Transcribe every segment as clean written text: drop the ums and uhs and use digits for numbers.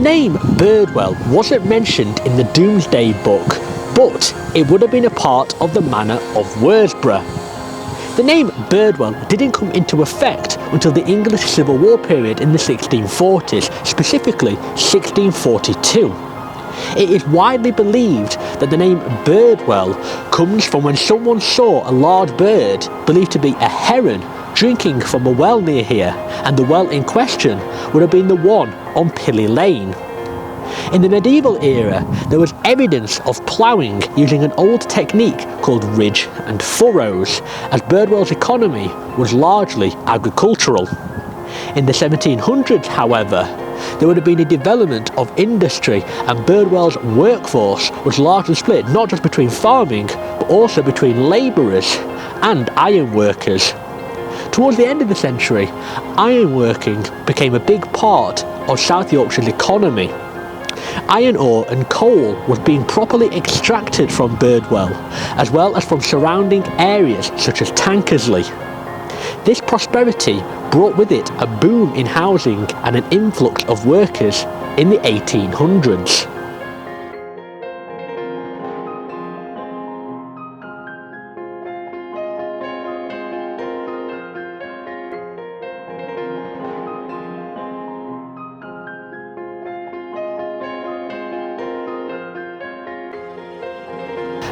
The name Birdwell wasn't mentioned in the Domesday Book, but it would have been a part of the manor of Worsborough. The name Birdwell didn't come into effect until the English Civil War period in the 1640s, specifically 1642. It is widely believed that the name Birdwell comes from when someone saw a large bird, believed to be a heron, drinking from a well near here, and the well in question would have been the one on Pilly Lane. In the medieval era, there was evidence of ploughing using an old technique called ridge and furrows, as Birdwell's economy was largely agricultural. In the 1700s, however, there would have been a development of industry, and Birdwell's workforce was largely split not just between farming, but also between labourers and iron workers. Towards the end of the century, ironworking became a big part of South Yorkshire's economy. Iron ore and coal was being properly extracted from Birdwell, as well as from surrounding areas such as Tankersley. This prosperity brought with it a boom in housing and an influx of workers in the 1800s.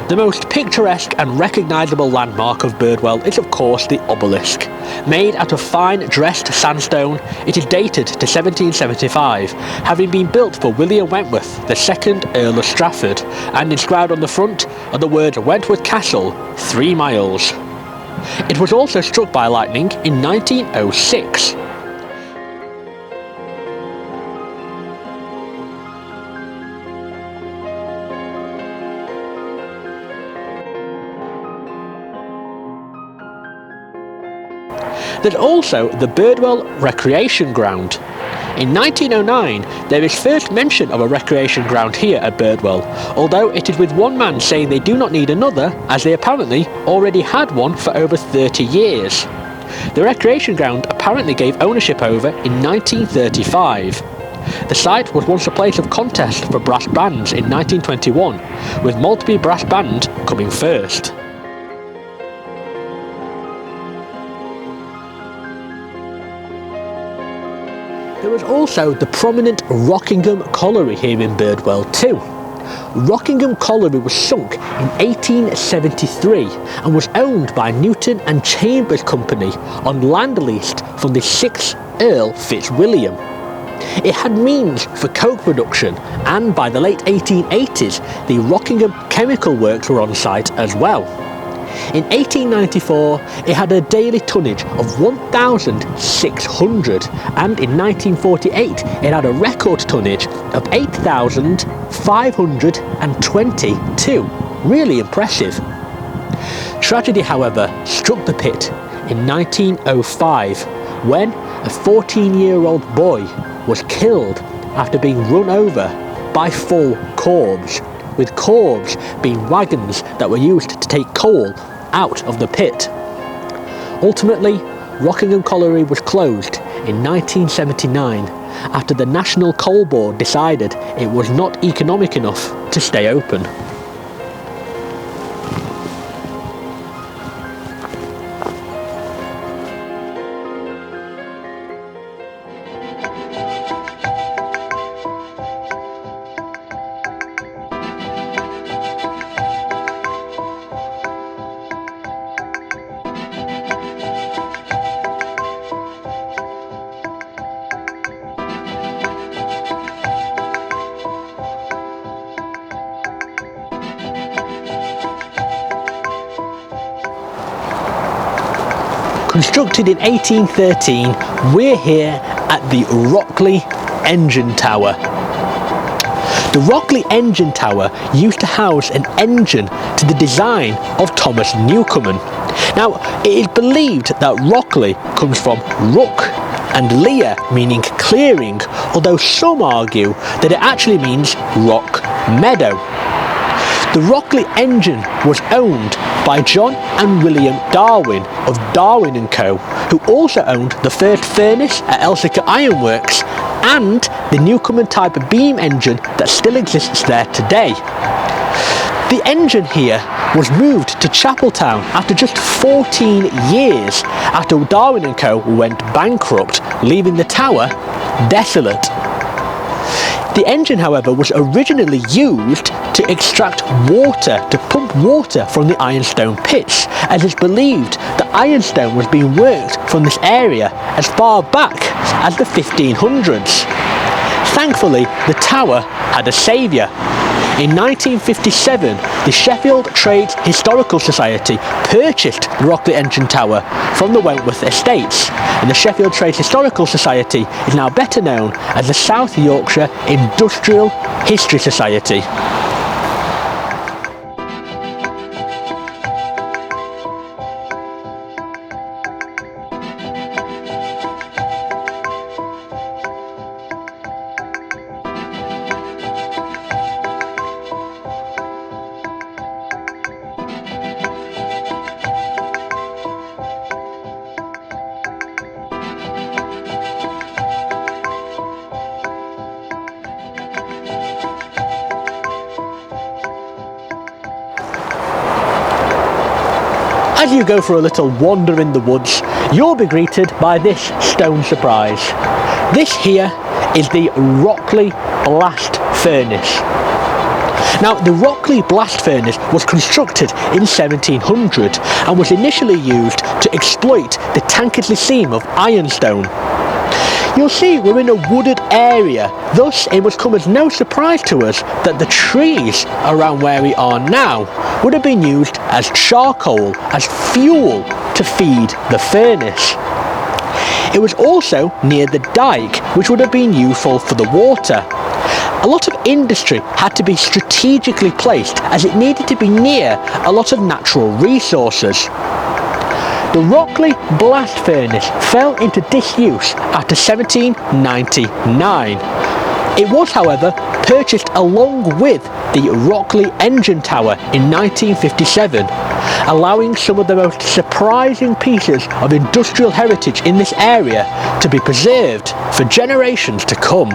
The most picturesque and recognisable landmark of Birdwell is of course the obelisk. Made out of fine dressed sandstone, it is dated to 1775, having been built for William Wentworth, the 2nd Earl of Strafford, and inscribed on the front are the words Wentworth Castle, 3 miles. It was also struck by lightning in 1906. There's also the Birdwell Recreation Ground. In 1909, there is first mention of a recreation ground here at Birdwell, although it is with one man saying they do not need another, as they apparently already had one for over 30 years. The recreation ground apparently gave ownership over in 1935. The site was once a place of contest for brass bands in 1921, with Maltby Brass Band coming first. There was also the prominent Rockingham Colliery here in Birdwell too. Rockingham Colliery was sunk in 1873 and was owned by Newton and Chambers Company on land leased from the 6th Earl Fitzwilliam. It had means for coke production, and by the late 1880s the Rockingham Chemical Works were on site as well. In 1894, it had a daily tonnage of 1,600, and in 1948, it had a record tonnage of 8,522. Really impressive. Tragedy, however, struck the pit in 1905, when a 14-year-old boy was killed after being run over by 4 corbs, with corbs being wagons that were used to take coal out of the pit. Ultimately, Rockingham Colliery was closed in 1979 after the National Coal Board decided it was not economic enough to stay open. Constructed in 1813, we're here at the Rockley Engine Tower. The Rockley Engine Tower used to house an engine to the design of Thomas Newcomen. Now, it is believed that Rockley comes from Ruck and Lear, meaning clearing, although some argue that it actually means rock meadow. The Rockley engine was owned by John and William Darwin of Darwin & Co., who also owned the first furnace at Elsica Ironworks and the Newcomen type of beam engine that still exists there today. The engine here was moved to Chapeltown after just 14 years after Darwin & Co went bankrupt, leaving the tower desolate. The engine, however, was originally used to extract water, to pump water from the ironstone pits, as it's believed that ironstone was being worked from this area as far back as the 1500s. Thankfully, the tower had a saviour. In 1957, the Sheffield Trades Historical Society purchased the Rockley Engine Tower from the Wentworth Estates, and the Sheffield Trades Historical Society is now better known as the South Yorkshire Industrial History Society. As you go for a little wander in the woods, you'll be greeted by this stone surprise. This here is the Rockley Blast Furnace. Now, the Rockley Blast Furnace was constructed in 1700 and was initially used to exploit the Tankersley seam of ironstone. You'll see we're in a wooded area, thus it must come as no surprise to us that the trees around where we are now would have been used as charcoal, as fuel to feed the furnace. It was also near the dike, which would have been useful for the water. A lot of industry had to be strategically placed as it needed to be near a lot of natural resources. The Rockley Blast Furnace fell into disuse after 1799. It was, however, purchased along with the Rockley Engine Tower in 1957, allowing some of the most surprising pieces of industrial heritage in this area to be preserved for generations to come.